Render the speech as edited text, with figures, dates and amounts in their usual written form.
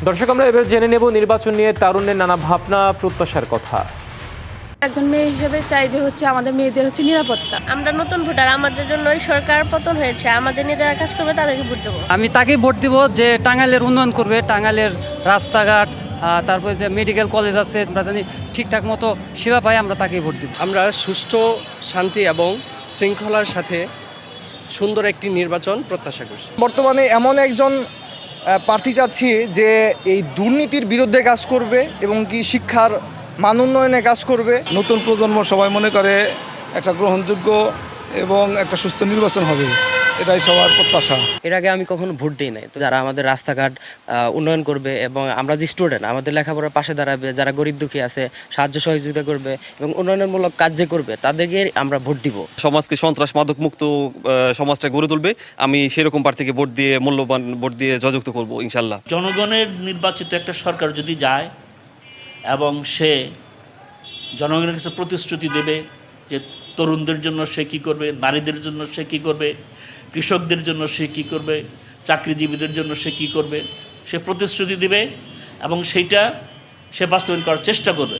দর্শক, আমরা এবার জেনে নেব নির্বাচন নিয়ে তারুণ্যের নানা ভাবনা প্রত্যাশার কথা। একজন মেয়ে হিসেবে চাই যে আমাদের মেয়েদের নিরাপত্তা। আমরা নতুন ভোটার, আমাদের জন্য সরকার পতন হয়েছে, আমাদের নিজেরা কাজ করবে, তাদেরকে ভোট দেবো। আমি তাকেই ভোট দিব যে টাঙ্গাইলের উন্নয়ন করবে, টাঙ্গাইলের রাস্তাঘাট, তারপরে যে মেডিকেল কলেজ আছে আমরা জানি ঠিকঠাক মতো সেবা পাই, আমরা তাকেই ভোট দিব। আমরা সুষ্ঠু, শান্তি এবং শৃঙ্খলার সাথে সুন্দর একটি নির্বাচন প্রত্যাশা করছি। বর্তমানে এমন একজন প্রার্থী চাচ্ছি যে এই দুর্নীতির বিরুদ্ধে কাজ করবে এবং কি শিক্ষার মান উন্নয়নে কাজ করবে। নতুন প্রজন্ম সবাই মনে করে একটা গ্রহণযোগ্য এবং একটা সুস্থ নির্বাচন হবে, এটাই সবার প্রত্যাশা। এর আগে আমি কখনো ভোট দিই নাই, তো যারা আমাদের রাস্তাঘাট উন্নয়ন করবে এবং আমরা যে স্টুডেন্ট আমাদের লেখাপড়ার পাশে দাঁড়াবে, যারা গরিব দুঃখী আছে সাহায্য সহযোগিতা করবে এবং উন্নয়নমূলক কাজ যে করবে তাদেরকে আমরা ভোট দিব। সমাজকে সন্ত্রাস মাদক মুক্ত সমাজটা গড়ে তুলবে, আমি সেরকম প্রার্থীকে ভোট দিয়ে, মূল্যবান ভোট দিয়ে জয়যুক্ত করব ইনশাল্লাহ। জনগণের নির্বাচিত একটা সরকার যদি যায় এবং সে জনগণের কাছে প্রতিশ্রুতি দেবে যে তরুণদের জন্য সে কী করবে, নারীদের জন্য সে কী করবে, কৃষকদের জন্য সে কী করবে, চাকরিজীবীদের জন্য সে কী করবে, সে প্রতিশ্রুতি দেবে এবং সেইটা সে বাস্তবায়ন করার চেষ্টা করবে।